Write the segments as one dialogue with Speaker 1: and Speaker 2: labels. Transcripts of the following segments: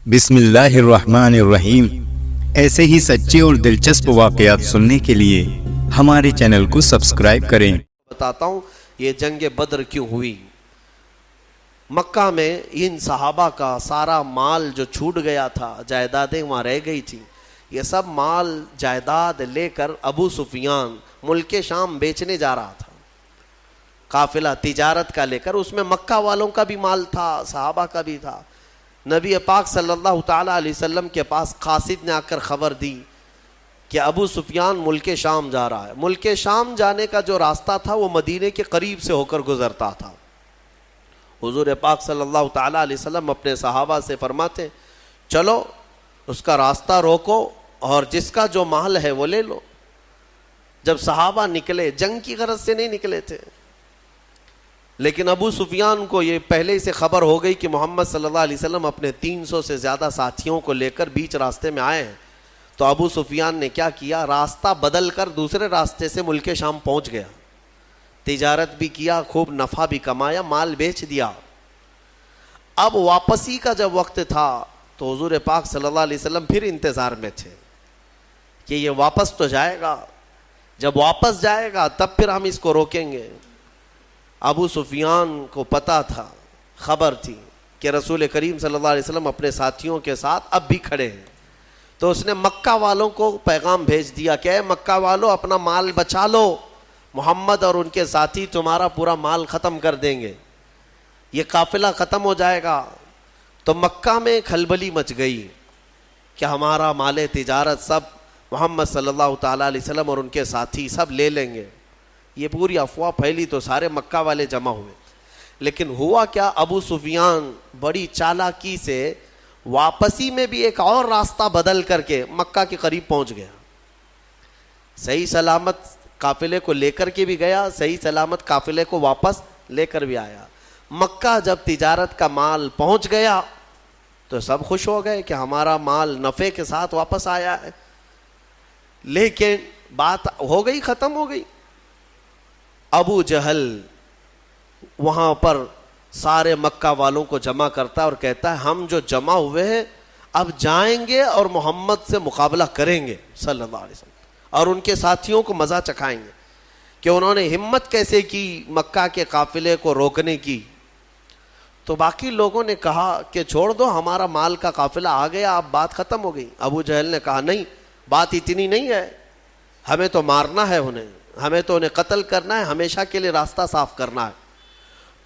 Speaker 1: بسم اللہ الرحمن الرحیم۔ ایسے ہی سچے اور دلچسپ واقعات سننے کے لیے ہمارے چینل کو سبسکرائب کریں۔
Speaker 2: بتاتا ہوں یہ جنگ بدر کیوں ہوئی۔ مکہ میں ان صحابہ کا سارا مال جو چھوٹ گیا تھا، جائیدادیں وہاں رہ گئی تھی، یہ سب مال جائیداد لے کر ابو سفیان ملک شام بیچنے جا رہا تھا، قافلہ تجارت کا لے کر۔ اس میں مکہ والوں کا بھی مال تھا، صحابہ کا بھی تھا۔ نبی پاک صلی اللہ تعالیٰ علیہ وسلم کے پاس قاصد نے آ کر خبر دی کہ ابو سفیان ملک شام جا رہا ہے۔ ملک شام جانے کا جو راستہ تھا وہ مدینے کے قریب سے ہو کر گزرتا تھا۔ حضور پاک صلی اللہ تعالیٰ علیہ وسلم اپنے صحابہ سے فرماتے چلو اس کا راستہ روکو اور جس کا جو مال ہے وہ لے لو۔ جب صحابہ نکلے، جنگ کی غرض سے نہیں نکلے تھے، لیکن ابو سفیان کو یہ پہلے سے خبر ہو گئی کہ محمد صلی اللہ علیہ وسلم اپنے 300 سے زیادہ ساتھیوں کو لے کر بیچ راستے میں آئے ہیں۔ تو ابو سفیان نے کیا کیا، راستہ بدل کر دوسرے راستے سے ملک شام پہنچ گیا، تجارت بھی کیا، خوب نفع بھی کمایا، مال بیچ دیا۔ اب واپسی کا جب وقت تھا تو حضور پاک صلی اللہ علیہ وسلم پھر انتظار میں تھے کہ یہ واپس تو جائے گا، جب واپس جائے گا تب پھر ہم اس کو روکیں گے۔ ابو سفیان کو پتا تھا، خبر تھی کہ رسول کریم صلی اللہ علیہ وسلم اپنے ساتھیوں کے ساتھ اب بھی کھڑے ہیں، تو اس نے مکہ والوں کو پیغام بھیج دیا کہ اے مکہ والوں اپنا مال بچا لو، محمد اور ان کے ساتھی تمہارا پورا مال ختم کر دیں گے، یہ قافلہ ختم ہو جائے گا۔ تو مکہ میں کھلبلی مچ گئی کہ ہمارا مال تجارت سب محمد صلی اللہ تعالیٰ علیہ وسلم اور ان کے ساتھی سب لے لیں گے۔ یہ پوری افواہ پھیلی تو سارے مکہ والے جمع ہوئے، لیکن ہوا کیا، ابو سفیان بڑی چالاکی سے واپسی میں بھی ایک اور راستہ بدل کر کے مکہ کے قریب پہنچ گیا۔ صحیح سلامت قافلے کو لے کر کے بھی گیا، صحیح سلامت قافلے کو واپس لے کر بھی آیا۔ مکہ جب تجارت کا مال پہنچ گیا تو سب خوش ہو گئے کہ ہمارا مال نفع کے ساتھ واپس آیا ہے، لیکن بات ہو گئی، ختم ہو گئی۔ ابو جہل وہاں پر سارے مکہ والوں کو جمع کرتا ہے اور کہتا ہے ہم جو جمع ہوئے ہیں اب جائیں گے اور محمد سے مقابلہ کریں گے صلی اللہ علیہ وسلم، اور ان کے ساتھیوں کو مزہ چکھائیں گے کہ انہوں نے ہمت کیسے کی مکہ کے قافلے کو روکنے کی۔ تو باقی لوگوں نے کہا کہ چھوڑ دو، ہمارا مال کا قافلہ آ گیا، اب بات ختم ہو گئی۔ ابو جہل نے کہا نہیں، بات اتنی نہیں ہے، ہمیں تو مارنا ہے انہیں، ہمیں تو انہیں قتل کرنا ہے، ہمیشہ کے لیے راستہ صاف کرنا ہے۔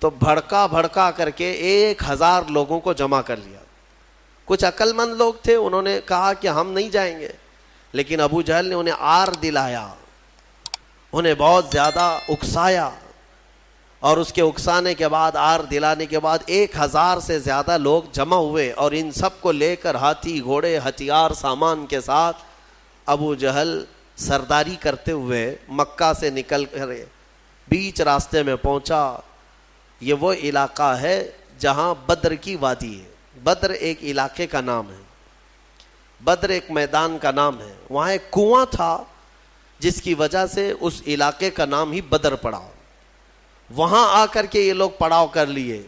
Speaker 2: تو بھڑکا کر کے 1000 لوگوں کو جمع کر لیا۔ کچھ عقل مند لوگ تھے، انہوں نے کہا کہ ہم نہیں جائیں گے، لیکن ابو جہل نے انہیں آر دلایا، انہیں بہت زیادہ اکسایا، اور اس کے اکسانے کے بعد، آر دلانے کے بعد 1000 سے زیادہ لوگ جمع ہوئے، اور ان سب کو لے کر ہاتھی گھوڑے ہتھیار سامان کے ساتھ ابو جہل سرداری کرتے ہوئے مکہ سے نکل کر بیچ راستے میں پہنچا۔ یہ وہ علاقہ ہے جہاں بدر کی وادی ہے۔ بدر ایک علاقے کا نام ہے، بدر ایک میدان کا نام ہے۔ وہاں ایک کنواں تھا جس کی وجہ سے اس علاقے کا نام ہی بدر پڑا۔ وہاں آ کر کے یہ لوگ پڑاؤ کر لیے۔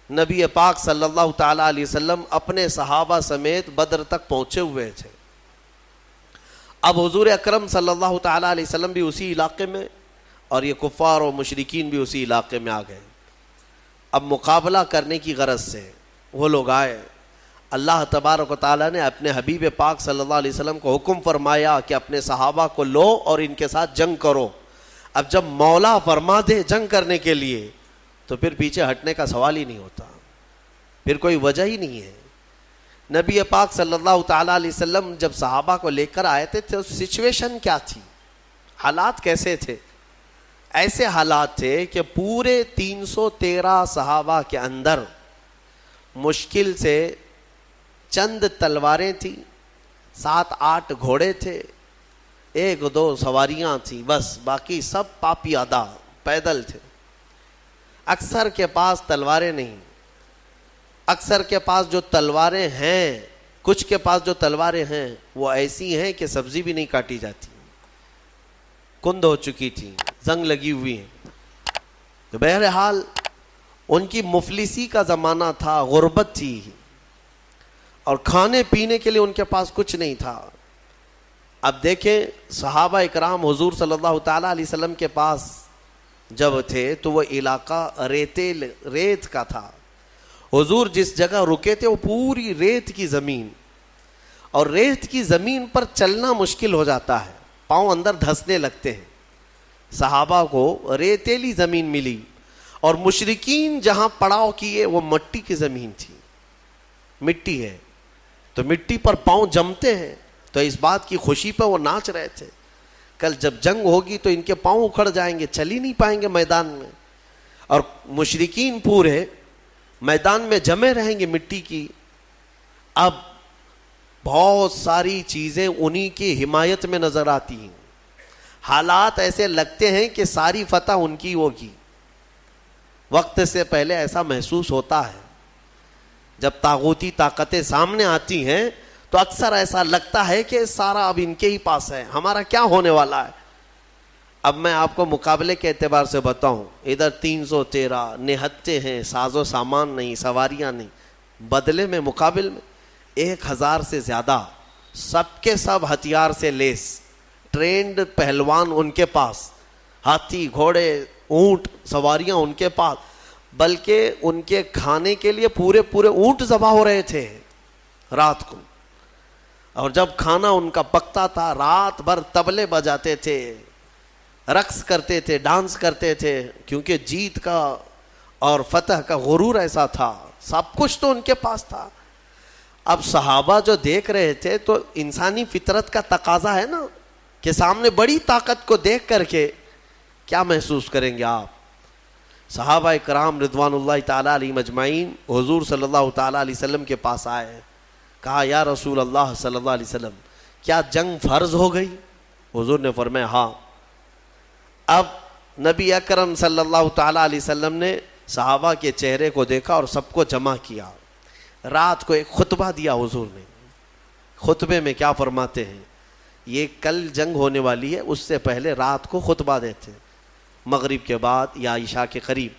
Speaker 2: نبی پاک صلی اللہ تعالیٰ علیہ وسلم اپنے صحابہ سمیت بدر تک پہنچے ہوئے تھے۔ اب حضور اکرم صلی اللہ تعالیٰ علیہ وسلم بھی اسی علاقے میں، اور یہ کفار و مشرکین بھی اسی علاقے میں آ گئے۔ اب مقابلہ کرنے کی غرض سے وہ لوگ آئے۔ اللہ تبارک و تعالیٰ نے اپنے حبیب پاک صلی اللہ علیہ وسلم کو حکم فرمایا کہ اپنے صحابہ کو لو اور ان کے ساتھ جنگ کرو۔ اب جب مولا فرما دے جنگ کرنے کے لیے تو پھر پیچھے ہٹنے کا سوال ہی نہیں ہوتا، پھر کوئی وجہ ہی نہیں ہے۔ نبی پاک صلی اللہ تعالیٰ علیہ وسلم جب صحابہ کو لے کر آئے تھے تو سچویشن کیا تھی، حالات کیسے تھے؟ ایسے حالات تھے کہ پورے 313 صحابہ کے اندر مشکل سے چند تلواریں تھیں، 7-8 گھوڑے تھے، 1-2 سواریاں تھیں، بس باقی سب پاپیادہ پیدل تھے۔ اکثر کے پاس تلواریں نہیں، اکثر کے پاس جو تلواریں ہیں، کچھ کے پاس جو تلواریں ہیں وہ ایسی ہیں کہ سبزی بھی نہیں کاٹی جاتی، کند ہو چکی تھی، زنگ لگی ہوئی ہیں۔ تو بہرحال ان کی مفلسی کا زمانہ تھا، غربت تھی، اور کھانے پینے کے لیے ان کے پاس کچھ نہیں تھا. اب دیکھیں صحابہ اکرام حضور صلی اللہ تعالیٰ علیہ وسلم کے پاس جب تھے تو وہ علاقہ ریت کا تھا. حضور جس جگہ رکے تھے وہ پوری ریت کی زمین, اور ریت کی زمین پر چلنا مشکل ہو جاتا ہے, پاؤں اندر دھسنے لگتے ہیں. صحابہ کو ریتیلی زمین ملی, اور مشرکین جہاں پڑاؤ کیے وہ مٹی کی زمین تھی, مٹی ہے تو مٹی پر پاؤں جمتے ہیں, تو اس بات کی خوشی پہ وہ ناچ رہے تھے. کل جب جنگ ہوگی تو ان کے پاؤں اکھڑ جائیں گے, چل ہی نہیں پائیں گے میدان میں, اور مشرکین پورے میدان میں جمے رہیں گے مٹی کی. اب بہت ساری چیزیں انہی کی حمایت میں نظر آتی ہیں, حالات ایسے لگتے ہیں کہ ساری فتح ان کی ہوگی. وقت سے پہلے ایسا محسوس ہوتا ہے, جب طاغوتی طاقتیں سامنے آتی ہیں تو اکثر ایسا لگتا ہے کہ سارا اب ان کے ہی پاس ہے, ہمارا کیا ہونے والا ہے. اب میں آپ کو مقابلے کے اعتبار سے بتاؤں, ادھر 313 نہتے ہیں, ساز و سامان نہیں, سواریاں نہیں, بدلے میں مقابل میں 1000 سے زیادہ سب کے سب ہتھیار سے لیس, ٹرینڈ پہلوان ان کے پاس, ہاتھی گھوڑے اونٹ سواریاں ان کے پاس, بلکہ ان کے کھانے کے لیے پورے اونٹ ذبح ہو رہے تھے رات کو. اور جب کھانا ان کا پکتا تھا رات بھر طبلے بجاتے تھے, رقص کرتے تھے, ڈانس کرتے تھے, کیونکہ جیت کا اور فتح کا غرور ایسا تھا, سب کچھ تو ان کے پاس تھا. اب صحابہ جو دیکھ رہے تھے تو انسانی فطرت کا تقاضا ہے نا کہ سامنے بڑی طاقت کو دیکھ کر کے کیا محسوس کریں گے آپ. صحابہ کرام رضوان اللہ تعالیٰ علیہ مجمعین حضور صلی اللہ تعالیٰ علیہ وسلم کے پاس آئے, کہا یا رسول اللہ صلی اللہ علیہ وسلم کیا جنگ فرض ہو گئی؟ حضور نے فرمایا ہاں. اب نبی اکرم صلی اللہ تعالیٰ علیہ وسلم نے صحابہ کے چہرے کو دیکھا اور سب کو جمع کیا. رات کو ایک خطبہ دیا حضور نے. خطبے میں کیا فرماتے ہیں, یہ کل جنگ ہونے والی ہے, اس سے پہلے رات کو خطبہ دیتے مغرب کے بعد یا عشاء کے قریب.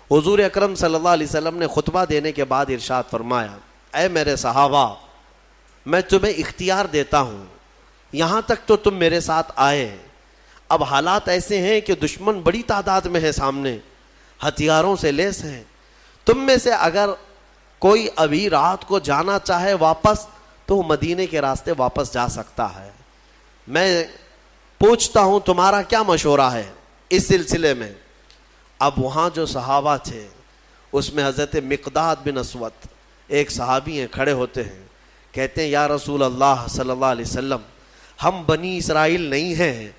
Speaker 2: حضور اکرم صلی اللہ علیہ وسلم نے خطبہ دینے کے بعد ارشاد فرمایا, اے میرے صحابہ میں تمہیں اختیار دیتا ہوں, یہاں تک تو تم میرے ساتھ آئے, اب حالات ایسے ہیں کہ دشمن بڑی تعداد میں ہے سامنے, ہتھیاروں سے لیس ہیں, تم میں سے اگر کوئی ابھی رات کو جانا چاہے واپس تو مدینے کے راستے واپس جا سکتا ہے. میں پوچھتا ہوں تمہارا کیا مشورہ ہے اس سلسلے میں. اب وہاں جو صحابہ تھے اس میں حضرت مقداد بن اسود ایک صحابی ہیں, کھڑے ہوتے ہیں, کہتے ہیں یا رسول اللہ صلی اللہ علیہ وسلم ہم بنی اسرائیل نہیں ہیں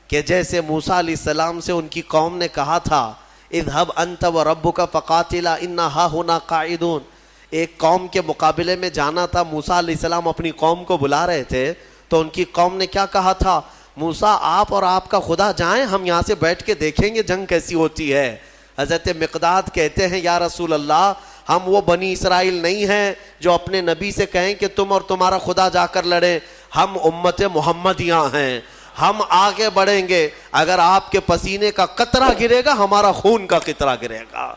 Speaker 2: کہ جیسے موسیٰ علیہ السلام سے ان کی قوم نے کہا تھا اذهب انت وربک فقاتلا انا ہاہنا قاعدون. ایک قوم کے مقابلے میں جانا تھا, موسیٰ علیہ السلام اپنی قوم کو بلا رہے تھے تو ان کی قوم نے کیا کہا تھا, موسیٰ آپ اور آپ کا خدا جائیں, ہم یہاں سے بیٹھ کے دیکھیں گے جنگ کیسی ہوتی ہے. حضرت مقداد کہتے ہیں یا رسول اللہ ہم وہ بنی اسرائیل نہیں ہیں جو اپنے نبی سے کہیں کہ تم اور تمہارا خدا جا کر لڑیں, ہم امت محمدیہ ہیں, ہم آگے بڑھیں گے, اگر آپ کے پسینے کا قطرہ گرے گا ہمارا خون کا قطرہ گرے گا.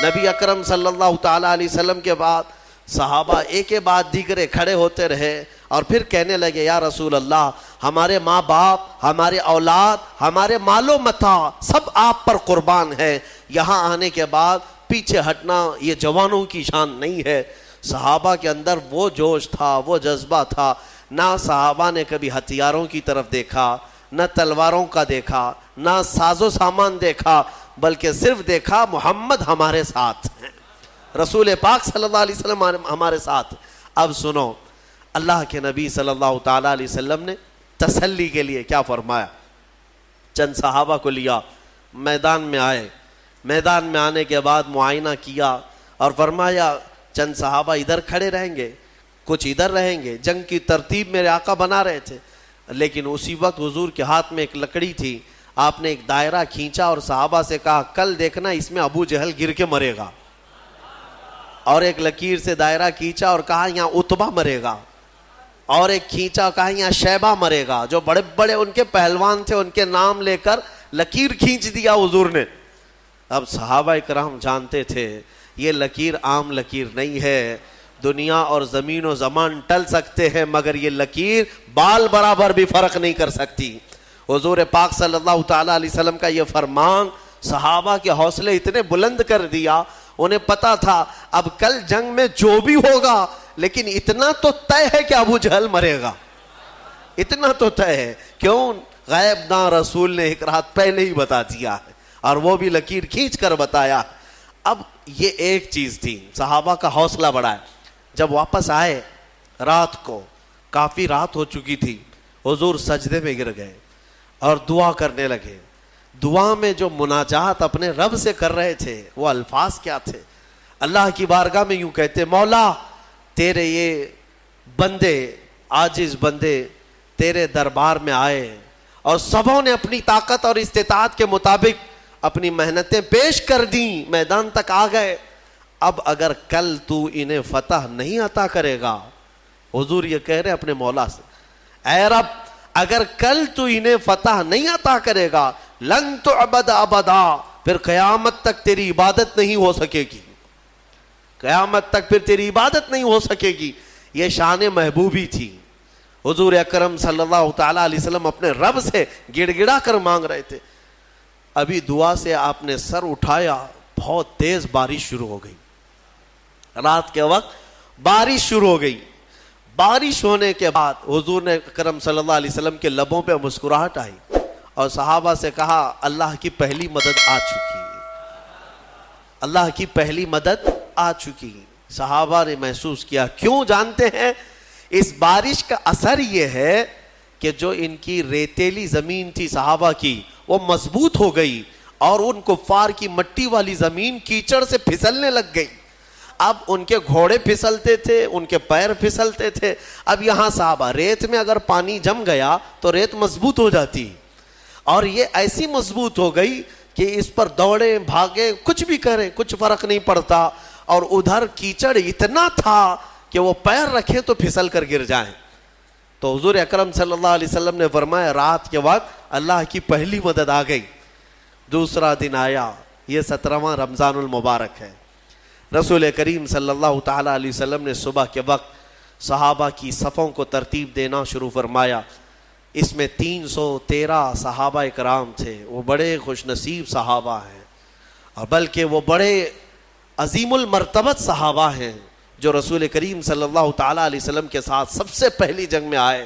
Speaker 2: نبی اکرم صلی اللہ تعالیٰ علیہ وسلم کے بعد صحابہ ایک کے بعد دیگرے کھڑے ہوتے رہے اور پھر کہنے لگے یا رسول اللہ ہمارے ماں باپ, ہمارے اولاد, ہمارے مال و متاع سب آپ پر قربان ہے, یہاں آنے کے بعد پیچھے ہٹنا یہ جوانوں کی شان نہیں ہے. صحابہ کے اندر وہ جوش تھا, وہ جذبہ تھا, نہ صحابہ نے کبھی ہتھیاروں کی طرف دیکھا, نہ تلواروں کا دیکھا, نہ ساز و سامان دیکھا, بلکہ صرف دیکھا محمد ہمارے ساتھ ہیں, رسول پاک صلی اللہ علیہ وسلم ہمارے ساتھ. اب سنو اللہ کے نبی صلی اللہ تعالیٰ علیہ وسلم نے تسلی کے لیے کیا فرمایا. چند صحابہ کو لیا, میدان میں آئے, میدان میں آنے کے بعد معائنہ کیا اور فرمایا چند صحابہ ادھر کھڑے رہیں گے, کچھ ادھر رہیں گے. جنگ کی ترتیب میرے آقا بنا رہے تھے, لیکن اسی وقت حضور کے ہاتھ میں ایک لکڑی تھی, آپ نے ایک دائرہ کھینچا اور صحابہ سے کہا کل دیکھنا اس میں ابو جہل گر کے مرے گا, اور ایک لکیر سے دائرہ کھینچا اور کہا یہاں عتبہ مرے گا, اور ایک کھینچا کہا یہاں شیبہ مرے گا. جو بڑے بڑے ان کے پہلوان تھے ان کے نام لے کر لکیر کھینچ دیا حضور نے. اب صحابہ کرام جانتے تھے یہ لکیر عام لکیر نہیں ہے, دنیا اور زمین و زمان ٹل سکتے ہیں مگر یہ لکیر بال برابر بھی فرق نہیں کر سکتی. حضور پاک صلی اللہ تعالیٰ علیہ وسلم کا یہ فرمان صحابہ کے حوصلے اتنے بلند کر دیا. انہیں پتا تھا اب کل جنگ میں جو بھی ہوگا لیکن اتنا تو طے ہے کہ ابو جہل مرے گا, اتنا تو طے ہے. کیوں؟ غیب داں رسول نے ایک رات پہلے ہی بتا دیا ہے, اور وہ بھی لکیر کھینچ کر بتایا. اب یہ ایک چیز تھی, صحابہ کا حوصلہ بڑھا ہے. جب واپس آئے رات کو, کافی رات ہو چکی تھی, حضور سجدے میں گر گئے اور دعا کرنے لگے. دعا میں جو مناجات اپنے رب سے کر رہے تھے وہ الفاظ کیا تھے؟ اللہ کی بارگاہ میں یوں کہتے, مولا تیرے یہ بندے, عاجز بندے تیرے دربار میں آئے اور سبوں نے اپنی طاقت اور استطاعت کے مطابق اپنی محنتیں پیش کر دیں, میدان تک آ گئے. اب اگر کل تو انہیں فتح نہیں عطا کرے گا, حضور یہ کہہ رہے اپنے مولا سے, اے رب اگر کل تو انہیں فتح نہیں عطا کرے گا لن تعبد ابدا, پھر قیامت تک تیری عبادت نہیں ہو سکے گی, قیامت تک پھر تیری عبادت نہیں ہو سکے گی. یہ شان محبوبی تھی. حضور اکرم صلی اللہ تعالیٰ علیہ وسلم اپنے رب سے گڑ گڑا کر مانگ رہے تھے. ابھی دعا سے آپ نے سر اٹھایا, بہت تیز بارش شروع ہو گئی. رات کے وقت بارش شروع ہو گئی. بارش ہونے کے بعد حضور نے اکرم صلی اللہ علیہ وسلم کے لبوں پہ مسکراہٹ آئی اور صحابہ سے کہا اللہ کی پہلی مدد آ چکی, اللہ کی پہلی مدد آ چکی. صحابہ نے محسوس کیا. کیوں جانتے ہیں؟ اس بارش کا اثر یہ ہے کہ جو ان کی ریتیلی زمین تھی صحابہ کی وہ مضبوط ہو گئی اور ان کفار کی مٹی والی زمین کیچڑ سے پھسلنے لگ گئی. اب ان کے گھوڑے پھسلتے تھے, ان کے پیر پھسلتے تھے. اب یہاں صحابہ, ریت میں اگر پانی جم گیا تو ریت مضبوط ہو جاتی, اور یہ ایسی مضبوط ہو گئی کہ اس پر دوڑیں بھاگیں کچھ بھی کریں کچھ فرق نہیں پڑتا. اور ادھر کیچڑ اتنا تھا کہ وہ پیر رکھیں تو پھسل کر گر جائیں. تو حضور اکرم صلی اللہ علیہ وسلم نے فرمایا رات کے وقت اللہ کی پہلی مدد آ گئی. دوسرا دن آیا, یہ 17واں رمضان المبارک ہے. رسول کریم صلی اللہ تعالیٰ علیہ وسلم نے صبح کے وقت صحابہ کی صفوں کو ترتیب دینا شروع فرمایا. اس میں 313 صحابہ اکرام تھے. وہ بڑے خوش نصیب صحابہ ہیں, اور بلکہ وہ بڑے عظیم المرتبت صحابہ ہیں جو رسول کریم صلی اللہ تعالیٰ علیہ وسلم کے ساتھ سب سے پہلی جنگ میں آئے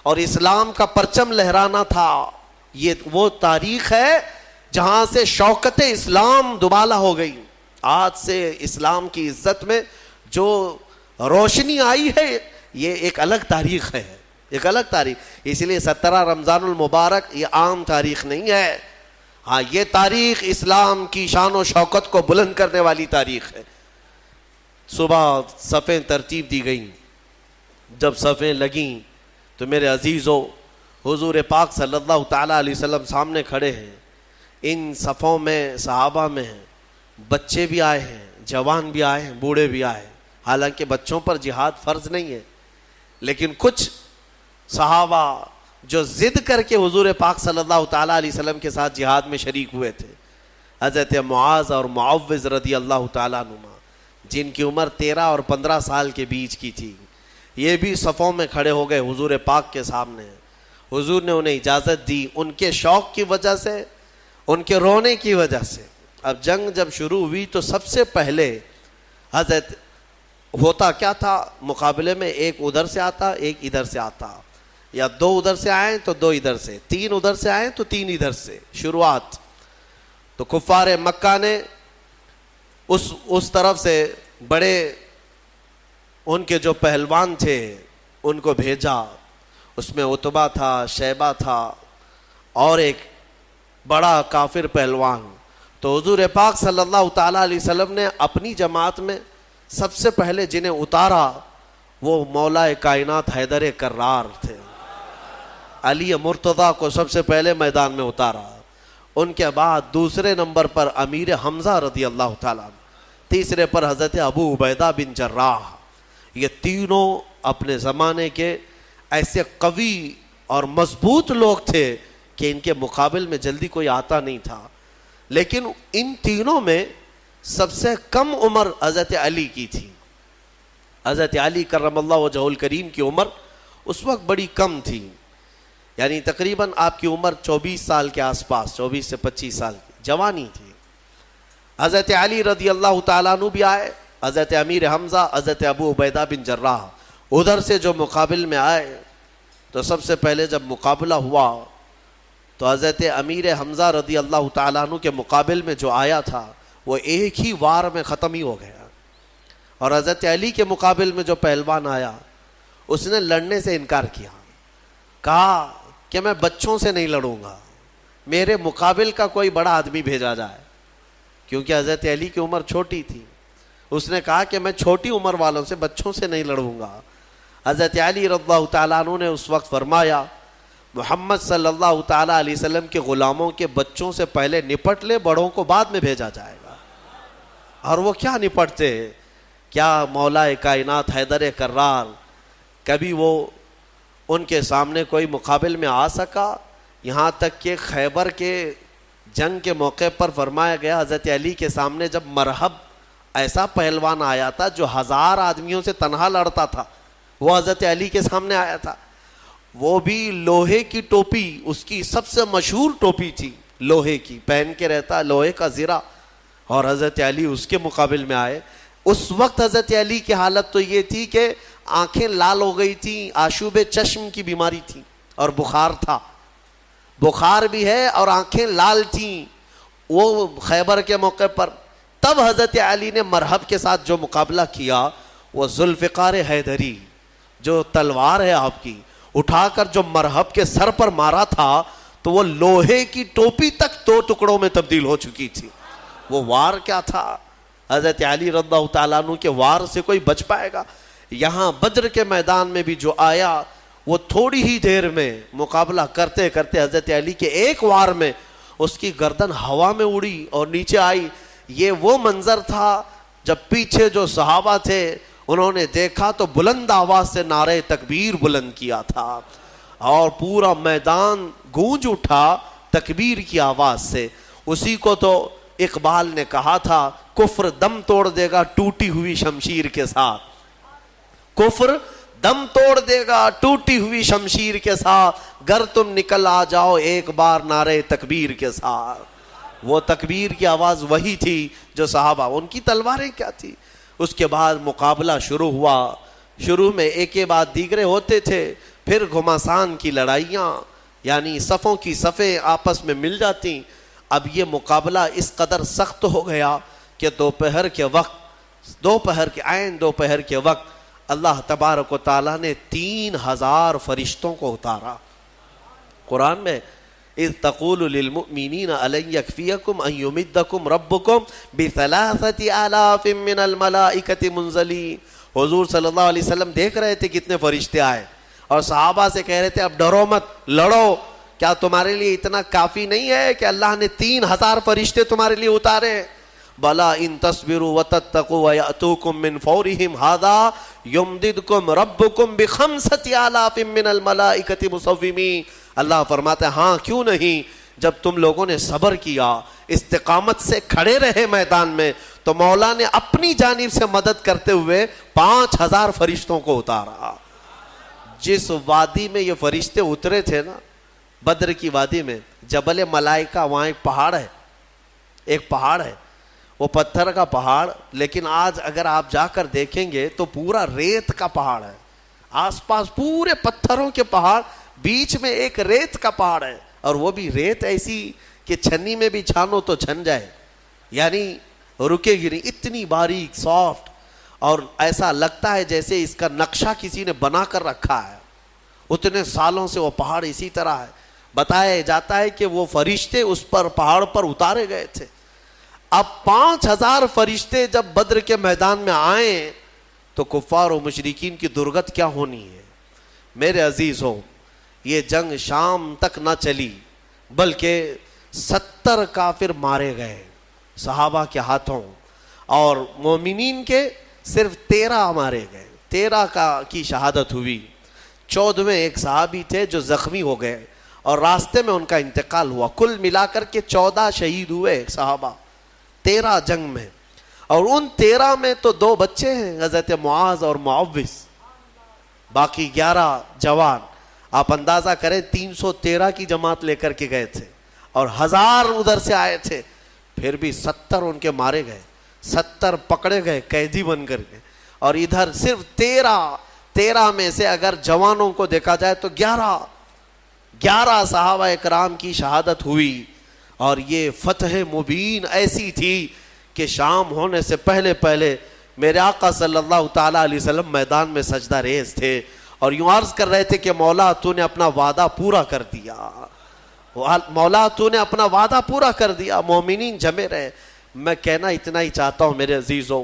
Speaker 2: اور اسلام کا پرچم لہرانا تھا. یہ وہ تاریخ ہے جہاں سے شوکت اسلام دوبالا ہو گئی. آج سے اسلام کی عزت میں جو روشنی آئی ہے یہ ایک الگ تاریخ ہے, ایک الگ تاریخ. اس لیے 17 رمضان المبارک یہ عام تاریخ نہیں ہے. ہاں, یہ تاریخ اسلام کی شان و شوکت کو بلند کرنے والی تاریخ ہے. صبح صفیں ترتیب دی گئیں. جب صفیں لگیں تو میرے عزیزو, حضور پاک صلی اللہ تعالیٰ علیہ وسلم سامنے کھڑے ہیں. ان صفوں میں صحابہ میں ہیں, بچے بھی آئے ہیں, جوان بھی آئے ہیں, بوڑھے بھی آئے ہیں. حالانکہ بچوں پر جہاد فرض نہیں ہے, لیکن کچھ صحابہ جو ضد کر کے حضور پاک صلی اللہ تعالیٰ علیہ وسلم کے ساتھ جہاد میں شریک ہوئے تھے, حضرت معاذ اور معوذ رضی اللہ تعالیٰ عنہما, جن کی عمر 13 اور 15 سال کے بیچ کی تھی, یہ بھی صفوں میں کھڑے ہو گئے حضور پاک کے سامنے. حضور نے انہیں اجازت دی, ان کے شوق کی وجہ سے, ان کے رونے کی وجہ سے. اب جنگ جب شروع ہوئی تو سب سے پہلے حضرت ہوتا کیا تھا, مقابلے میں ایک ادھر سے آتا ایک ادھر سے آتا, یا 2 ادھر سے آئیں تو 2 ادھر سے, 3 ادھر سے آئیں تو 3 ادھر سے. شروعات تو کفار مکہ نے اس طرف سے بڑے ان کے جو پہلوان تھے ان کو بھیجا. اس میں عتبہ تھا, شیبہ تھا اور ایک بڑا کافر پہلوان. تو حضور پاک صلی اللہ تعالیٰ علیہ وسلم نے اپنی جماعت میں سب سے پہلے جنہیں اتارا وہ مولا کائنات حیدر کرار تھے. علی مرتضیٰ کو سب سے پہلے میدان میں اتارا. ان کے بعد دوسرے نمبر پر امیر حمزہ رضی اللہ تعالیٰ, تیسرے پر حضرت ابو عبیدہ بن جراح. یہ تینوں اپنے زمانے کے ایسے قوی اور مضبوط لوگ تھے کہ ان کے مقابل میں جلدی کوئی آتا نہیں تھا. لیکن ان تینوں میں سب سے کم عمر حضرت علی کی تھی. حضرت علی کرم اللہ وجہہ الکریم کی عمر اس وقت بڑی کم تھی، یعنی تقریباً آپ کی عمر 24 سال کے آس پاس، 24 سے 25 سال کی جوانی تھی۔ حضرت علی رضی اللہ تعالیٰ عنہ بھی آئے، حضرت امیر حمزہ، حضرت ابو عبیدہ بن جراح ادھر سے جو مقابل میں آئے تو سب سے پہلے جب مقابلہ ہوا تو حضرت امیر حمزہ رضی اللہ تعالیٰ عنہ کے مقابل میں جو آیا تھا وہ ایک ہی وار میں ختم ہی ہو گیا، اور حضرت علی کے مقابل میں جو پہلوان آیا اس نے لڑنے سے انکار کیا، کہا کہ میں بچوں سے نہیں لڑوں گا، میرے مقابل کا کوئی بڑا آدمی بھیجا جائے، کیونکہ حضرت علی کی عمر چھوٹی تھی۔ اس نے کہا کہ میں چھوٹی عمر والوں سے، بچوں سے نہیں لڑوں گا۔ حضرت علی رضی اللہ تعالیٰ عنہ نے اس وقت فرمایا محمد صلی اللہ تعالیٰ علیہ وسلم کے غلاموں کے بچوں سے پہلے نپٹ لے، بڑوں کو بعد میں بھیجا جائے گا۔ اور وہ کیا نپٹتے، کیا مولا کائنات حیدر کرار کبھی وہ ان کے سامنے کوئی مقابل میں آ سکا؟ یہاں تک کہ خیبر کے جنگ کے موقع پر فرمایا گیا حضرت علی کے سامنے جب مرحب ایسا پہلوان آیا تھا جو 1000 آدمیوں سے تنہا لڑتا تھا، وہ حضرت علی کے سامنے آیا تھا، وہ بھی لوہے کی ٹوپی، اس کی سب سے مشہور ٹوپی تھی لوہے کی، پہن کے رہتا لوہے کا زرہ، اور حضرت علی اس کے مقابل میں آئے۔ اس وقت حضرت علی کی حالت تو یہ تھی کہ آنکھیں لال ہو گئی تھیں، آشوب چشم کی بیماری تھی اور بخار تھا، بخار بھی ہے اور آنکھیں لال تھیں وہ خیبر کے موقع پر۔ تب حضرت علی نے مرحب کے ساتھ جو مقابلہ کیا وہ ذوالفقار حیدری، جو تلوار ہے آپ کی، اٹھا کر جو مرحب کے سر پر مارا تھا تو وہ لوہے کی ٹوپی تک 2 ٹکڑوں میں تبدیل ہو چکی تھی۔ وہ وار کیا تھا، حضرت علی رضی اللہ تعالیٰ عنہ کے وار سے کوئی بچ پائے گا؟ یہاں بدر کے میدان میں بھی جو آیا وہ تھوڑی ہی دیر میں مقابلہ کرتے کرتے حضرت علی کے ایک وار میں اس کی گردن ہوا میں اڑی اور نیچے آئی۔ یہ وہ منظر تھا جب پیچھے جو صحابہ تھے انہوں نے دیکھا تو بلند آواز سے نعرہ تکبیر بلند کیا تھا اور پورا میدان گونج اٹھا تکبیر کی آواز سے۔ اسی کو تو اقبال نے کہا تھا کفر دم توڑ دے گا ٹوٹی ہوئی شمشیر کے ساتھ، کفر دم توڑ دے گا ٹوٹی ہوئی شمشیر کے ساتھ، گر تم نکل آ جاؤ ایک بار نعرہ تکبیر کے ساتھ۔ وہ تکبیر کی آواز وہی تھی جو صحابہ، ان کی تلواریں کیا تھی۔ اس کے بعد مقابلہ شروع ہوا، شروع میں ایک کے بعد دیگرے ہوتے تھے، پھر گھمسان کی لڑائیاں، یعنی صفوں کی صفیں آپس میں مل جاتی۔ اب یہ مقابلہ اس قدر سخت ہو گیا کہ دوپہر کے وقت، دوپہر کے وقت اللہ تبارک و تعالیٰ نے 3000 فرشتوں کو اتارا۔ قرآن میں اذ تقول للمؤمنین الن یکفیکم ان یمدکم ربکم ب3000 من الملائکۃ منزلین۔ حضور صلی اللہ علیہ وسلم دیکھ رہے تھے کتنے فرشتے آئے اور صحابہ سے کہہ رہے تھے اب ڈرو مت، لڑو، کیا تمہارے لیے اتنا کافی نہیں ہے کہ اللہ نے 3000 فرشتے تمہارے لیے اتارے؟ بلا ان تصبروا وتتقوا ويأتوكم من فورهم هذا يمددكم ربكم ب5000 من الملائکۃ مسومین۔ اللہ فرماتا ہے ہاں کیوں نہیں، جب تم لوگوں نے صبر کیا، استقامت سے کھڑے رہے میدان میں، تو مولا نے اپنی جانب سے مدد کرتے ہوئے 5000 فرشتوں کو اتارا۔ جس وادی میں یہ فرشتے اترے تھے نا، بدر کی وادی میں، جبل ملائکہ، وہاں ایک پہاڑ ہے، وہ پتھر کا پہاڑ، لیکن آج اگر آپ جا کر دیکھیں گے تو پورا ریت کا پہاڑ ہے، آس پاس پورے پتھروں کے پہاڑ، بیچ میں ایک ریت کا پہاڑ ہے، اور وہ بھی ریت ایسی کہ چھنی میں بھی چھانو تو چھن جائے، یعنی رکے گی نہیں، اتنی باریک سافٹ، اور ایسا لگتا ہے جیسے اس کا نقشہ کسی نے بنا کر رکھا ہے۔ اتنے سالوں سے وہ پہاڑ اسی طرح ہے۔ بتایا جاتا ہے کہ وہ فرشتے اس پر پہاڑ پر اتارے گئے تھے۔ اب 5000 فرشتے جب بدر کے میدان میں آئیں تو کفار و مشرکین کی درگت کیا ہونی ہے۔ میرے عزیزوں، یہ جنگ شام تک نہ چلی بلکہ 70 کافر مارے گئے صحابہ کے ہاتھوں، اور مومنین کے صرف 13 مارے گئے، 13 کی شہادت ہوئی۔ 14ویں ایک صحابی تھے جو زخمی ہو گئے اور راستے میں ان کا انتقال ہوا۔ کل ملا کر کے 14 شہید ہوئے صحابہ 13 جنگ میں۔ اور ان 13 میں تو 2 بچے ہیں، حضرت معاذ اور معوذ، باقی 11 جوان. آپ اندازہ کریں 313 کی جماعت لے کر کے گئے تھے اور 1000 ادھر سے آئے تھے، پھر بھی 70 ان کے مارے گئے، 70 پکڑے گئے قیدی بن کر کے. اور ادھر صرف 13 میں سے اگر جوانوں کو دیکھا جائے تو 11 صحابہ اکرام کی شہادت ہوئی. اور یہ فتح مبین ایسی تھی کہ شام ہونے سے پہلے میرے آقا صلی اللہ تعالیٰ علیہ وسلم میدان میں سجدہ ریز تھے اور یوں عرض کر رہے تھے کہ مولا تو نے اپنا وعدہ پورا کر دیا، مولا تو نے اپنا وعدہ پورا کر دیا. مومنین جمے رہے. میں کہنا اتنا ہی چاہتا ہوں میرے عزیزوں،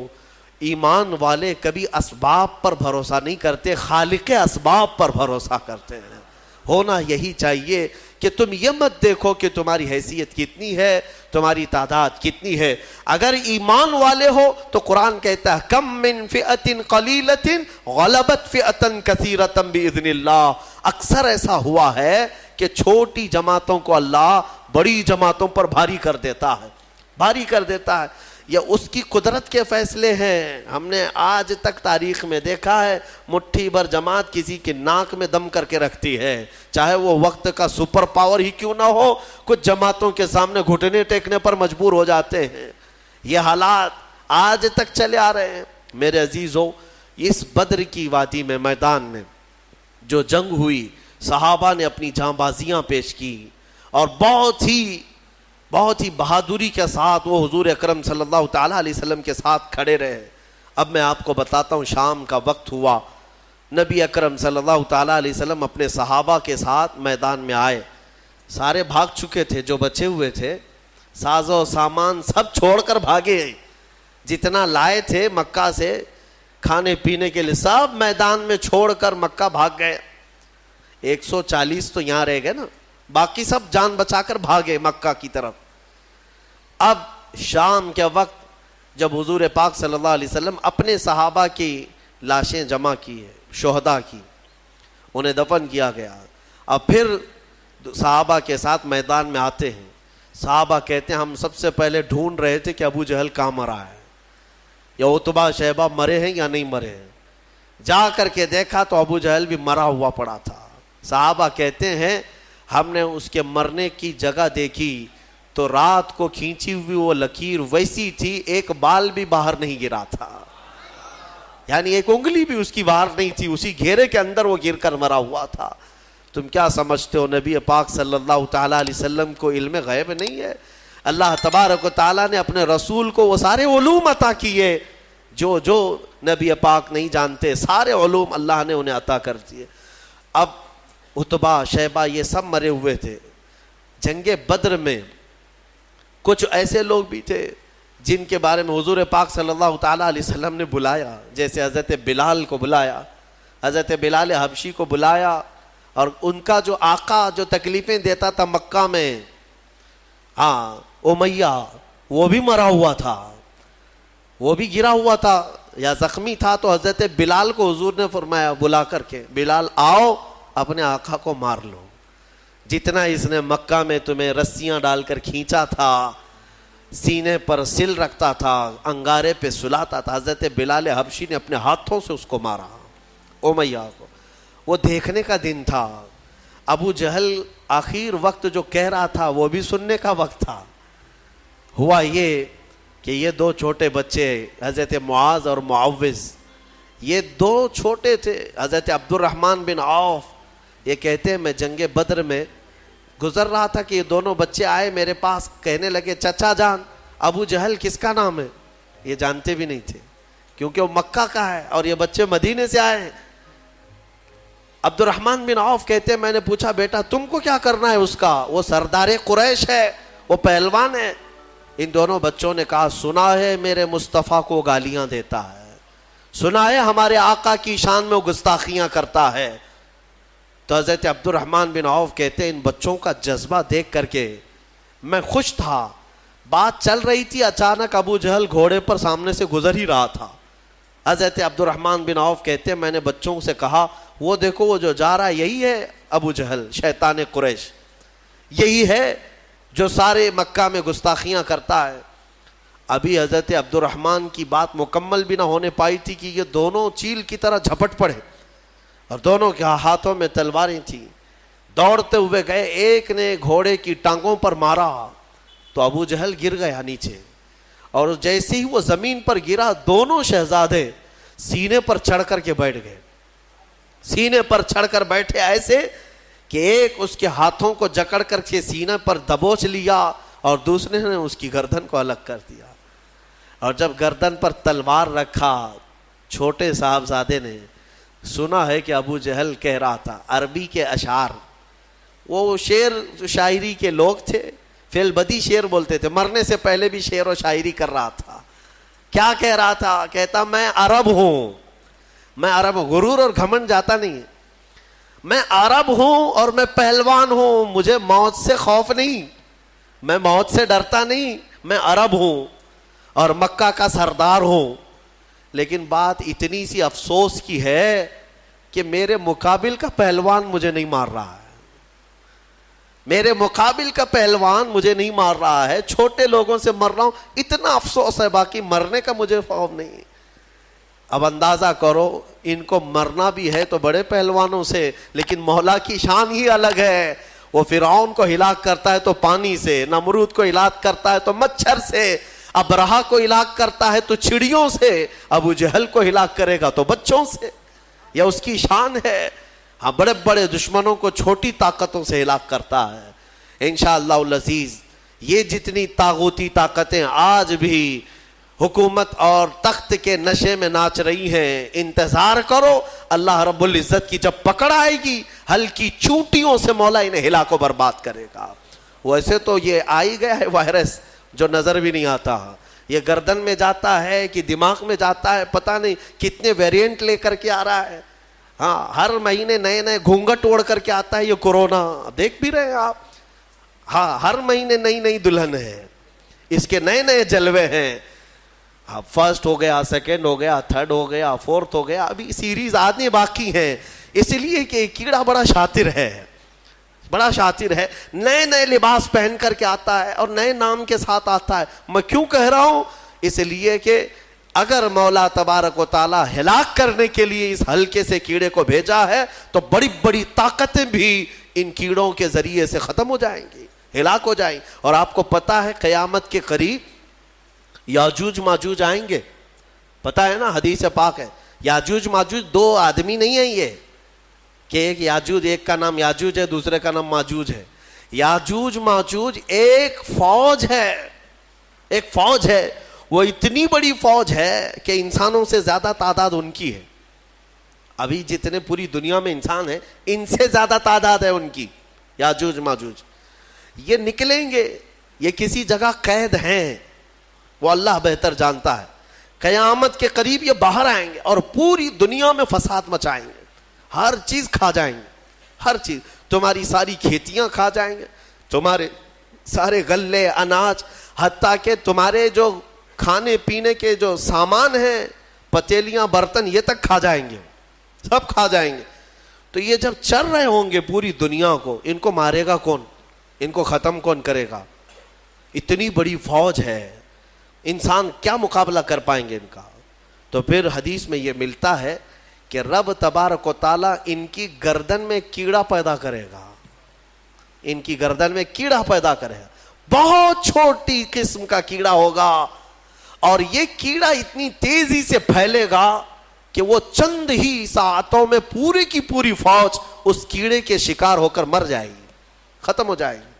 Speaker 2: ایمان والے کبھی اسباب پر بھروسہ نہیں کرتے، خالق اسباب پر بھروسہ کرتے ہیں. ہونا یہی چاہیے کہ تم یہ مت دیکھو کہ تمہاری حیثیت کتنی ہے، تمہاری تعداد کتنی ہے. اگر ایمان والے ہو تو قرآن کہتا ہے کم من فئۃ قلیلۃ غلبت فئۃ کثیرۃ باذن اللہ. اکثر ایسا ہوا ہے کہ چھوٹی جماعتوں کو اللہ بڑی جماعتوں پر بھاری کر دیتا ہے. یہ اس کی قدرت کے فیصلے ہیں. ہم نے آج تک تاریخ میں دیکھا ہے مٹھی بھر جماعت کسی کے ناک میں دم کر کے رکھتی ہے، چاہے وہ وقت کا سپر پاور ہی کیوں نہ ہو. کچھ جماعتوں کے سامنے گھٹنے ٹیکنے پر مجبور ہو جاتے ہیں. یہ حالات آج تک چلے آ رہے ہیں. میرے عزیزوں، اس بدر کی وادی میں میدان میں جو جنگ ہوئی، صحابہ نے اپنی جاں بازیاں پیش کی اور بہت ہی بہادری کے ساتھ وہ حضور اکرم صلی اللہ تعالیٰ علیہ وسلم کے ساتھ کھڑے رہے. اب میں آپ کو بتاتا ہوں، شام کا وقت ہوا، نبی اکرم صلی اللہ تعالیٰ علیہ وسلم اپنے صحابہ کے ساتھ میدان میں آئے. سارے بھاگ چکے تھے، جو بچے ہوئے تھے ساز و سامان سب چھوڑ کر بھاگے. جتنا لائے تھے مکہ سے کھانے پینے کے لیے سب میدان میں چھوڑ کر مکہ بھاگ گئے. 140 تو یہاں رہ گئے نا، باقی سب جان بچا کر بھاگے مکہ کی طرف. اب شام کے وقت جب حضور پاک صلی اللہ علیہ وسلم اپنے صحابہ کی لاشیں جمع کی ہے، شہداء کی، انہیں دفن کیا گیا. اب پھر صحابہ کے ساتھ میدان میں آتے ہیں. صحابہ کہتے ہیں ہم سب سے پہلے ڈھونڈ رہے تھے کہ ابو جہل کہاں مرا ہے، یا عتبہ شیبہ مرے ہیں یا نہیں مرے ہیں. جا کر کے دیکھا تو ابو جہل بھی مرا ہوا پڑا تھا. صحابہ کہتے ہیں ہم نے اس کے مرنے کی جگہ دیکھی تو رات کو کھینچی ہوئی وہ لکیر ویسی تھی، ایک بال بھی باہر نہیں گرا تھا، یعنی ایک انگلی بھی اس کی باہر نہیں تھی، اسی گھیرے کے اندر وہ گر کر مرا ہوا تھا. تم کیا سمجھتے ہو نبی پاک صلی اللہ تعالیٰ علیہ وسلم کو علم غیب نہیں ہے؟ اللہ تبارک و تعالیٰ نے اپنے رسول کو وہ سارے علوم عطا کیے جو نبی پاک نہیں جانتے، سارے علوم اللہ نے انہیں عطا کر دیے. اب عتبہ شیبہ یہ سب مرے ہوئے تھے. جنگ بدر میں کچھ ایسے لوگ بھی تھے جن کے بارے میں حضور پاک صلی اللہ تعالیٰ علیہ وسلم نے بلایا، جیسے حضرت بلال کو بلایا، حضرت بلال حبشی کو بلایا. اور ان کا جو آقا جو تکلیفیں دیتا تھا مکہ میں، امیہ، وہ بھی مرا ہوا تھا، وہ بھی گرا ہوا تھا یا زخمی تھا. تو حضرت بلال کو حضور نے فرمایا بلا کر کے، بلال آؤ اپنے آقا کو مار لو، جتنا اس نے مکہ میں تمہیں رسیاں ڈال کر کھینچا تھا، سینے پر سل رکھتا تھا، انگارے پہ سلاتا تھا. حضرت بلال حبشی نے اپنے ہاتھوں سے اس کو مارا، امیہ کو. وہ دیکھنے کا دن تھا. ابو جہل آخر وقت جو کہہ رہا تھا وہ بھی سننے کا وقت تھا. ہوا یہ کہ یہ 2 چھوٹے بچے حضرت معاذ اور معوذ، یہ 2 چھوٹے تھے. حضرت عبد الرحمن بن عوف یہ کہتے ہیں میں جنگ بدر میں گزر رہا تھا کہ یہ دونوں بچے آئے میرے پاس، کہنے لگے چچا جان ابو جہل کس کا نام ہے؟ یہ جانتے بھی نہیں تھے کیونکہ وہ مکہ کا ہے اور یہ بچے مدینے سے آئے ہیں. عبد الرحمن بن عوف کہتے ہیں میں نے پوچھا بیٹا تم کو کیا کرنا ہے اس کا؟ وہ سردار قریش ہے، وہ پہلوان ہے. ان دونوں بچوں نے کہا سنا ہے میرے مصطفیٰ کو گالیاں دیتا ہے، سنا ہے ہمارے آقا کی شان میں وہ گستاخیاں کرتا ہے. تو حضرت عبد الرحمن بن عوف کہتے ہیں ان بچوں کا جذبہ دیکھ کر کے میں خوش تھا. بات چل رہی تھی، اچانک ابو جہل گھوڑے پر سامنے سے گزر ہی رہا تھا. حضرت عبد الرحمن بن عوف کہتے ہیں میں نے بچوں سے کہا وہ دیکھو وہ جو جا رہا ہے یہی ہے ابو جہل شیطان قریش، یہی ہے جو سارے مکہ میں گستاخیاں کرتا ہے. ابھی حضرت عبد الرحمن کی بات مکمل بھی نہ ہونے پائی تھی کہ یہ دونوں چیل کی طرح جھپٹ پڑے اور دونوں کے ہاتھوں میں تلواریں تھیں. دوڑتے ہوئے گئے, ایک نے گھوڑے کی ٹانگوں پر مارا تو ابو جہل گر گیا نیچے, اور جیسے ہی وہ زمین پر گرا دونوں شہزادے سینے پر چڑھ کر کے بیٹھ گئے. سینے پر چڑھ کر بیٹھے ایسے کہ ایک اس کے ہاتھوں کو جکڑ کر کے سینے پر دبوچ لیا اور دوسرے نے اس کی گردن کو الگ کر دیا. اور جب گردن پر تلوار رکھا, چھوٹے صاحبزادے نے سنا ہے کہ ابو جہل کہہ رہا تھا عربی کے اشعار, وہ شعر شاعری کے لوگ تھے, فی البدی شعر بولتے تھے, مرنے سے پہلے بھی شعر و شاعری کر رہا تھا. کیا کہہ رہا تھا؟ کہتا میں عرب ہوں, میں عرب ہوں. غرور اور گھمنڈ جاتا نہیں ہے. میں عرب ہوں اور میں پہلوان ہوں, مجھے موت سے خوف نہیں, میں موت سے ڈرتا نہیں, میں عرب ہوں اور مکہ کا سردار ہوں. لیکن بات اتنی سی افسوس کی ہے کہ میرے مقابل کا پہلوان مجھے نہیں مار رہا ہے, میرے مقابل کا پہلوان مجھے نہیں مار رہا ہے, چھوٹے لوگوں سے مر رہا ہوں, اتنا افسوس ہے, باقی مرنے کا مجھے خوف نہیں. اب اندازہ کرو, ان کو مرنا بھی ہے تو بڑے پہلوانوں سے, لیکن مولا کی شان ہی الگ ہے. وہ فرعون کو ہلاک کرتا ہے تو پانی سے, نمرود کو ہلاک کرتا ہے تو مچھر سے, ابرہا کو ہلاک کرتا ہے تو چڑیوں سے, ابو جہل کو ہلاک کرے گا تو بچوں سے. یہ اس کی شان ہے. ہاں, بڑے بڑے دشمنوں کو چھوٹی طاقتوں سے ہلاک کرتا ہے. انشاءاللہ العزیز یہ جتنی طاغوتی طاقتیں آج بھی حکومت اور تخت کے نشے میں ناچ رہی ہیں, انتظار کرو اللہ رب العزت کی جب پکڑ آئے گی, ہلکی چونٹیوں سے مولا انہیں ہلا کو برباد کرے گا. ویسے تو یہ آئی گیا ہے وائرس جو نظر بھی نہیں آتا, یہ گردن میں جاتا ہے کہ دماغ میں جاتا ہے, پتہ نہیں کتنے ویریئنٹ لے کر کے آ رہا ہے. ہاں, ہر مہینے نئے نئے گھونگھٹ اوڑھ کر کے آتا ہے یہ کورونا, دیکھ بھی رہے ہیں آپ. ہاں, ہر مہینے نئی نئی دلہن ہے, اس کے نئے نئے جلوے ہیں. ہاں, فرسٹ ہو گیا, سیکنڈ ہو گیا, تھرڈ ہو گیا, فورتھ ہو گیا, ابھی سیریز آنے باقی ہیں. اس لیے کہ کیڑا بڑا شاطر ہے, بڑا شاطر ہے, نئے نئے لباس پہن کر کے آتا ہے اور نئے نام کے ساتھ آتا ہے. میں کیوں کہہ رہا ہوں؟ اس لیے کہ اگر مولا تبارک و تعالی ہلاک کرنے کے لیے اس ہلکے سے کیڑے کو بھیجا ہے تو بڑی بڑی طاقتیں بھی ان کیڑوں کے ذریعے سے ختم ہو جائیں گی, ہلاک ہو جائیں. اور آپ کو پتا ہے قیامت کے قریب یاجوج ماجوج آئیں گے, پتا ہے نا, حدیث پاک ہے. یاجوج ماجوج دو آدمی نہیں ہیں یہ کہ ایک یاجوج, ایک کا نام یاجوج ہے, دوسرے کا نام ماجوج ہے. یاجوج ماجوج ایک فوج ہے, ایک فوج ہے. وہ اتنی بڑی فوج ہے کہ انسانوں سے زیادہ تعداد ان کی ہے. ابھی جتنے پوری دنیا میں انسان ہیں ان سے زیادہ تعداد ہے ان کی. یاجوج ماجوج یہ نکلیں گے, یہ کسی جگہ قید ہیں, وہ اللہ بہتر جانتا ہے. قیامت کے قریب یہ باہر آئیں گے اور پوری دنیا میں فساد مچائیں گے, ہر چیز کھا جائیں گے, ہر چیز. تمہاری ساری کھیتیاں کھا جائیں گے, تمہارے سارے غلے اناج, حتیٰ کہ تمہارے جو کھانے پینے کے جو سامان ہیں, پتیلیاں, برتن, یہ تک کھا جائیں گے, سب کھا جائیں گے. تو یہ جب چل رہے ہوں گے پوری دنیا کو, ان کو مارے گا کون, ان کو ختم کون کرے گا؟ اتنی بڑی فوج ہے, انسان کیا مقابلہ کر پائیں گے ان کا؟ تو پھر حدیث میں یہ ملتا ہے کہ رب تبارک و تعالی ان کی گردن میں کیڑا پیدا کرے گا, ان کی گردن میں کیڑا پیدا کرے گا, بہت چھوٹی قسم کا کیڑا ہوگا, اور یہ کیڑا اتنی تیزی سے پھیلے گا کہ وہ چند ہی ساعتوں میں پوری کی پوری فوج اس کیڑے کے شکار ہو کر مر جائے گی, ختم ہو جائے گی.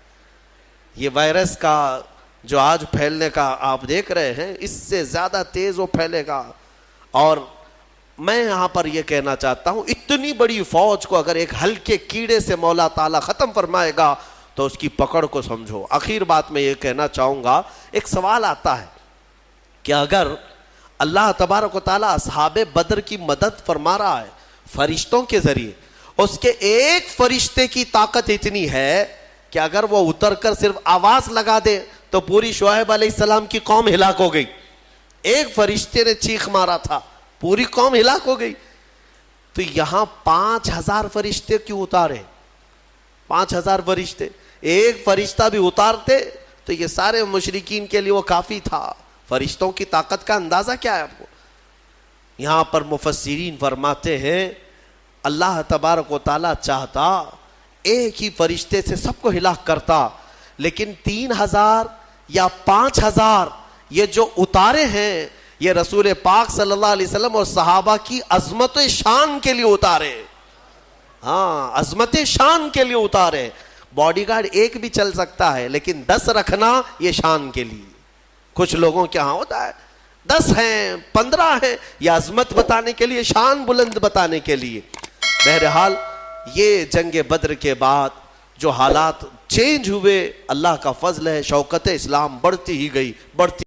Speaker 2: یہ وائرس کا جو آج پھیلنے کا آپ دیکھ رہے ہیں, اس سے زیادہ تیز وہ پھیلے گا. اور میں یہاں پر یہ کہنا چاہتا ہوں, اتنی بڑی فوج کو اگر ایک ہلکے کیڑے سے مولا تعالیٰ ختم فرمائے گا تو اس کی پکڑ کو سمجھو. آخر بات میں یہ کہنا چاہوں گا, ایک سوال آتا ہے کہ اگر اللہ تبارک و تعالیٰ اصحاب بدر کی مدد فرما رہا ہے فرشتوں کے ذریعے, اس کے ایک فرشتے کی طاقت اتنی ہے کہ اگر وہ اتر کر صرف آواز لگا دے تو پوری شعیب علیہ السلام کی قوم ہلاک ہو گئی. ایک فرشتے نے چیخ مارا تھا, پوری قوم ہلاک ہو گئی. تو یہاں 5000 فرشتے کیوں اتارے؟ 5000 فرشتے, ایک فرشتہ بھی اتارتے تو یہ سارے مشرکین کے لیے وہ کافی تھا. فرشتوں کی طاقت کا اندازہ کیا ہے آپ کو؟ یہاں پر مفسرین فرماتے ہیں اللہ تبارک و تعالیٰ چاہتا ایک ہی فرشتے سے سب کو ہلاک کرتا، لیکن 3000 یا 5000 یہ جو اتارے ہیں یہ رسول پاک صلی اللہ علیہ وسلم اور صحابہ کی عظمت شان کے لیے اتارے. ہاں، عظمت شان کے لیے اتارے. باڈی گارڈ ایک بھی چل سکتا ہے لیکن 10 رکھنا یہ شان کے لیے. کچھ لوگوں کے ہاں ہوتا ہے 10 ہیں 15 ہیں، یہ عظمت بتانے کے لیے، شان بلند بتانے کے لیے. بہرحال یہ جنگ بدر کے بعد جو حالات چینج ہوئے، اللہ کا فضل ہے، شوکت اسلام بڑھتی ہی گئی، بڑھتی